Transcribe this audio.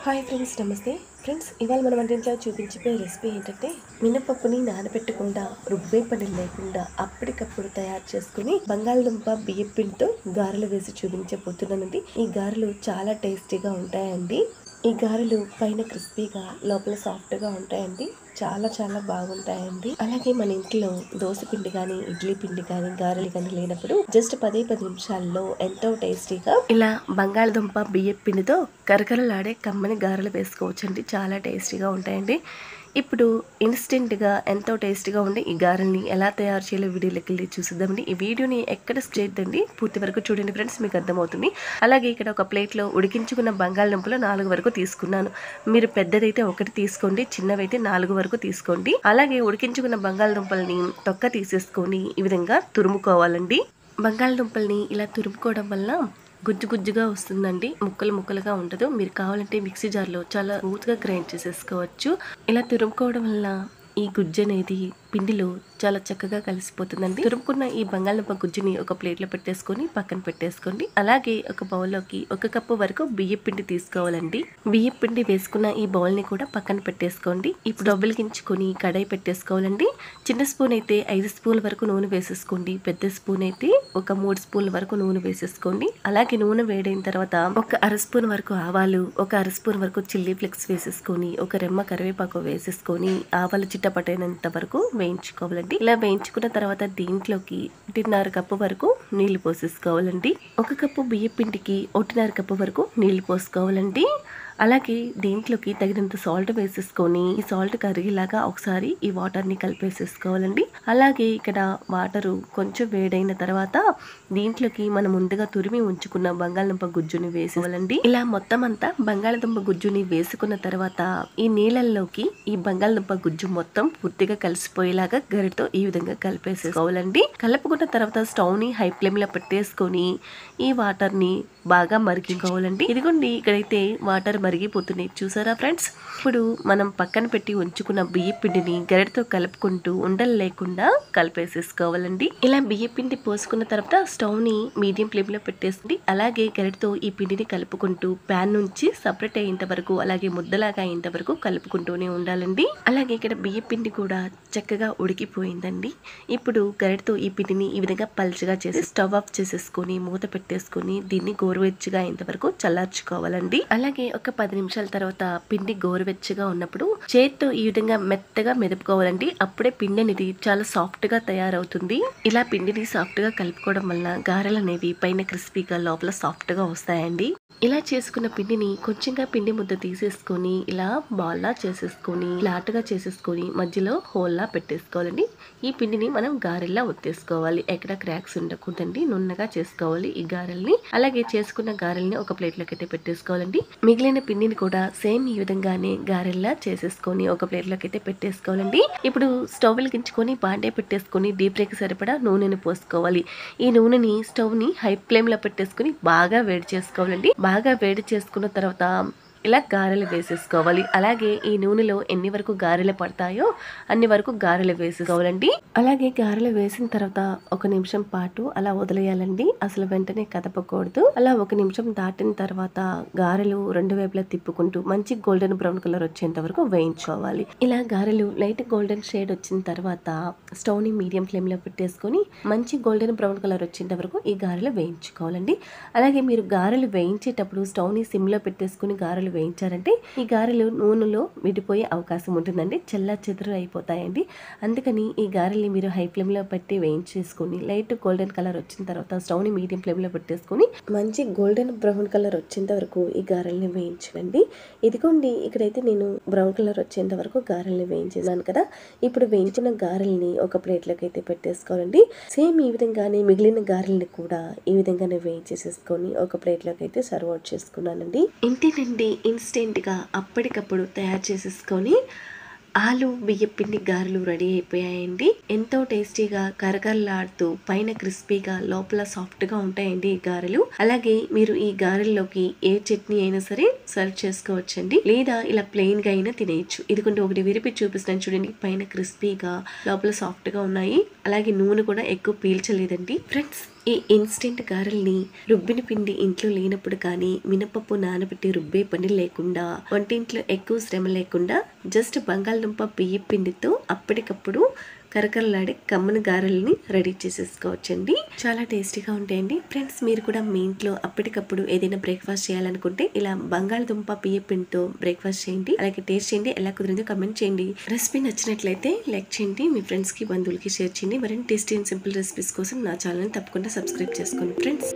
Hi friends, నమస్తే friends. ఇవాళ మన వంటింట్లో చూపించే రెసిపీ ఏంటంటే మినపప్పుని నానబెట్టకుండా రుబ్బే పని లేకుండా అప్పటికప్పుడు తయారు చేసుకుని బంగాళదుంప బియ్యం పిండితో గారెలు వేసి చూపించబోతున్నానండి. ఈ గారెలు చాలా టేస్టీగా ఉంటాయండి. ఈ గారెలు పైన క్రిస్పీగా లోపల సాఫ్ట్గా ఉంటాయండి. చాలా చాలా బాగుంటాయండి. అలాగే మన ఇంట్లో దోశ పిండి కానీ ఇడ్లీ పిండి కానీ గారెలు కానీ లేనప్పుడు జస్ట్ 10 నిమిషాల్లో ఎంతో టేస్టీగా ఇలా బంగాళదుంప బియ్యం పిండితో కరకరలాడే కమ్మని గారెలు వేసుకోవచ్చండి. చాలా టేస్టీగా ఉంటాయండి. ఇప్పుడు ఇన్స్టెంట్గా ఎంతో టేస్టీగా ఉండే ఈ గారెల్ని ఎలా తయారు చేయాలో వీడియోలోకి వెళ్ళి చూసిద్దామండి. ఈ వీడియోని ఎక్కడ స్కిప్ చేయొద్దండి, పూర్తి వరకు చూడండి ఫ్రెండ్స్, మీకు అర్థమవుతుంది. అలాగే ఇక్కడ ఒక ప్లేట్లో ఉడికించుకున్న బంగాళదుంపలు 4 వరకు తీసుకున్నాను. మీరు పెద్దదైతే 1 తీసుకోండి, చిన్నవైతే 4 వరకు తీసుకోండి. అలాగే ఉడికించుకున్న బంగాళదుంపల్ని తొక్క తీసేసుకొని ఈ విధంగా తురుముకోవాలండి. బంగాళదుంపల్ని ఇలా తురుముకోవడం వల్ల గుజ్జు గుజ్జుగా వస్తుందండి, ముక్కలు ముక్కలుగా ఉండదు. మీరు కావాలంటే మిక్సీ జార్లో చాలా స్మూత్గా గ్రైండ్ చేసేసుకోవచ్చు. ఇలా తురుముకోవడం వల్ల ఈ గుజ్జు అనేది పిండిలో చాలా చక్కగా కలిసిపోతుందండి. తురుముకున్న ఈ బంగాళదుంప గుజ్జుని ఒక ప్లేట్లో పెట్టేసుకొని పక్కన పెట్టేసుకోండి. అలాగే ఒక బౌల్లోకి 1 కప్పు వరకు బియ్యం పిండి తీసుకోవాలండి. బియ్యం పిండి వేసుకున్న ఈ బౌల్ని కూడా పక్కన పెట్టేసుకోండి. ఇప్పుడు డబ్బులకించుకొని కడాయి పెట్టేసుకోవాలండి. చిన్న స్పూన్ అయితే 5 స్పూన్ల వరకు నూనె వేసేసుకోండి. పెద్ద స్పూన్ అయితే ఒక 3 స్పూన్ల వరకు నూనె వేసేసుకోండి. అలాగే నూనె వేడైన తర్వాత ఒక 1/2 స్పూన్ వరకు ఆవాలు, ఒక 1/2 స్పూన్ వరకు చిల్లీ ఫ్లేక్స్ వేసేసుకొని ఒక రెమ్మ కరివేపాకు వేసేసుకొని ఆవాలు చిట్టపట్టైనంత వరకు వేయించుకోవాలండి. ఇలా వేయించుకున్న తర్వాత దీంట్లోకి 1.5 కప్పు వరకు నీళ్లు పోసేసుకోవాలండి. 1 కప్పు బియ్యం పిండికి 1.5 కప్పు వరకు నీళ్లు పోసుకోవాలండి. అలాగే దీంట్లోకి తగినంత సాల్ట్ వేసేసుకొని ఈ సాల్ట్ కరిగేలాగా ఒకసారి ఈ వాటర్ని కలిపేసేసుకోవాలండి. అలాగే ఇక్కడ వాటరు కొంచెం వేడైన తర్వాత దీంట్లోకి మనం ముందుగా తురిమి ఉంచుకున్న బంగాళదుంప గుజ్జుని వేసేవాలండి. ఇలా మొత్తం అంతా బంగాళదుంప గుజ్జుని వేసుకున్న తర్వాత ఈ నీళ్ళల్లోకి ఈ బంగాళదుంప గుజ్జు మొత్తం పూర్తిగా కలిసిపోయేలాగా గరిటతో ఈ విధంగా కలిపేసేసుకోవాలండి. కలుపుకున్న తర్వాత స్టవ్ ని హై ఫ్లేమ్ లో పెట్టేసుకొని ఈ వాటర్ ని బాగా మరిగించుకోవాలండి. ఇదిగోండి, ఇక్కడైతే వాటర్ మరిగిపోతున్నాయి, చూసారా ఫ్రెండ్స్. ఇప్పుడు మనం పక్కన పెట్టి ఉంచుకున్న బియ్యం పిండిని గరిటతో కలుపుకుంటూ ఉండలు లేకుండా కలిపేసేసుకోవాలండి. ఇలా బియ్యం పిండి పోసుకున్న తర్వాత స్టవ్ ని మీడియం ఫ్లేమ్ లో పెట్టేసి అలాగే గరిటతో ఈ పిండిని కలుపుకుంటూ ప్యాన్ నుంచి సపరేట్ అయ్యేంత వరకు అలాగే ముద్దలాగా అయ్యేంత వరకు కలుపుకుంటూనే ఉండాలండి. అలాగే ఇక్కడ బియ్యం పిండి కూడా చక్కగా ఉడికిపోయిందండి. ఇప్పుడు గరిటతో ఈ పిండిని ఈ విధంగా పల్చగా చేసి స్టవ్ ఆఫ్ చేసేసుకొని మూత పెట్టేసుకొని దీన్ని గోరువెచ్చగా అయ్యేంత వరకు చల్లార్చుకోవాలండి. అలాగే ఒక 10 నిమిషాల తర్వాత పిండి గోరువెచ్చగా ఉన్నప్పుడు చేత్తో ఈ విధంగా మెత్తగా మెదుపుకోవాలండి. అప్పుడే పిండి అనేది చాలా సాఫ్ట్ గా తయారవుతుంది. ఇలా పిండిని సాఫ్ట్ గా కలుపుకోవడం వల్ల గారెలు అనేవి పైన క్రిస్పీగా లోపల సాఫ్ట్ గా వస్తాయండి. ఇలా చేసుకున్న పిండిని కొంచెంగా పిండి ముద్ద తీసేసుకొని ఇలా బాల్లా చేసేసుకొని ఫ్లాట్గా చేసేసుకొని మధ్యలో హోల్లా పెట్టేసుకోవాలండి. ఈ పిండిని మనం గారెల్లా ఒత్తేసుకోవాలి. ఎక్కడ క్రాక్స్ ఉండకూడదండి, నున్నగా చేసుకోవాలి ఈ గారెల్ని. అలాగే చేసుకున్న గారెల్ని ఒక ప్లేట్లోకి అయితే పెట్టేసుకోవాలండి. మిగిలిన పిండిని కూడా సేమ్ ఈ విధంగానే గారెల్లా చేసేసుకొని ఒక ప్లేట్లోకి అయితే పెట్టేసుకోవాలండి. ఇప్పుడు స్టవ్ వెలిగించుకొని బాండే పెట్టేసుకొని డీప్ ఫ్రైకి సరిపడా నూనెని పోసుకోవాలి. ఈ నూనెని స్టవ్ ని హై ఫ్లేమ్ లో పెట్టేసుకొని బాగా వేడి చేసుకోవాలండి. బాగా వేడి చేసుకున్న తర్వాత ఇలా గారెలు వేసేసుకోవాలి. అలాగే ఈ నూనెలో ఎన్ని వరకు గారెలు పడతాయో అన్ని వరకు గారెలు వేసేసుకోవాలండి. అలాగే గారెలు వేసిన తర్వాత 1 నిమిషం పాటు అలా వదిలేయాలండి. అసలు వెంటనే కదపకూడదు. అలా 1 నిమిషం దాటిన తర్వాత గారెలు 2 వైపులా తిప్పుకుంటూ మంచి గోల్డెన్ బ్రౌన్ కలర్ వచ్చేంత వరకు వేయించుకోవాలి. ఇలా గారెలు లైట్ గోల్డెన్ షేడ్ వచ్చిన తర్వాత స్టవ్ ని మీడియం ఫ్లేమ్ లో పెట్టేసుకొని మంచి గోల్డెన్ బ్రౌన్ కలర్ వచ్చేంత వరకు ఈ గారెలు వేయించుకోవాలండి. అలాగే మీరు గారెలు వేయించేటప్పుడు స్టవ్ ని సిమ్ లో పెట్టేసుకుని గారెలు వేయించారంటే ఈ గారెలు నూనెలో విడిపోయే అవకాశం ఉంటుందండి, చెల్లా చెదురు అయిపోతాయండి. అందుకని ఈ గారెల్ని మీరు హై ఫ్లేమ్ లో పెట్టి వేయించేసుకొని లైట్ గోల్డెన్ కలర్ వచ్చిన తర్వాత స్టవ్ ని మీడియం ఫ్లేమ్ లో పెట్టేసుకొని మంచి గోల్డెన్ బ్రౌన్ కలర్ వచ్చేంత వరకు ఈ గారెల్ని వేయించండి. ఇదిగోండి, ఇక్కడైతే నేను బ్రౌన్ కలర్ వచ్చేంత వరకు గారెల్ని వేయించేసాను కదా. ఇప్పుడు వేయించిన గారెల్ని ఒక ప్లేట్లోకి అయితే పెట్టేసుకోవాలండి. సేమ్ ఈ విధంగానే మిగిలిన గారెల్ని కూడా ఈ విధంగానే వేయించేసేసుకొని ఒక ప్లేట్లోకి అయితే సర్వ్ అవుట్ చేసుకున్నానండి. ఇంతేనండి, ఇన్స్టెంట్ గా అప్పటికప్పుడు తయారు చేసేసుకొని ఆలు బియ్యం పిండి గారెలు రెడీ అయిపోయాయండి. ఎంతో టేస్టీగా కరకరలాడుతూ పైన క్రిస్పీగా లోపల సాఫ్ట్ గా ఉంటాయండి ఈ గారెలు. అలాగే మీరు ఈ గారెల్లోకి ఏ చట్నీ అయినా సరే సర్వ్ చేసుకోవచ్చండి, లేదా ఇలా ప్లెయిన్ గా అయినా తినేయచ్చు. ఇదిగోండి, ఒకటి విరిపి చూపిస్తాను చూడండి. పైన క్రిస్పీగా లోపల సాఫ్ట్ గా ఉన్నాయి. అలాగే నూనె కూడా ఎక్కువ పీల్చలేదండి ఫ్రెండ్స్. ఈ ఇన్స్టెంట్ గారెల్ని రుబ్బిన పిండి ఇంట్లో లేనప్పుడు కానీ మినపప్పు నానబెట్టి రుబ్బే పని లేకుండా వంటింట్లో ఎక్కువ శ్రమ లేకుండా జస్ట్ బంగాళదుంప బియ్య పిండితో అప్పటికప్పుడు కరకరలాడే కమ్మని గారెల్ని రెడీ చేసేసుకోవచ్చండి. చాలా టేస్టీగా ఉంటాయండి. ఫ్రెండ్స్, మీరు కూడా మీ ఇంట్లో అప్పటికప్పుడు ఏదైనా బ్రేక్ఫాస్ట్ చేయాలనుకుంటే ఇలా బంగాళదుంప బియ్య పిండితో బ్రేక్ఫాస్ట్ చేయండి. అలాగే టేస్ట్ చేయండి. ఎలా కుదిరిందో కమెంట్ చేయండి. రెసిపీ నచ్చినట్లయితే లైక్ చేయండి. మీ ఫ్రెండ్స్ కి బంధువులకి షేర్ చేయండి. మరిన్ని టేస్టీ అండ్ సింపుల్ రెసిపీస్ కోసం నా ఛానల్ తప్పకుండా సబ్స్క్రైబ్ చేసుకోండి ఫ్రెండ్స్.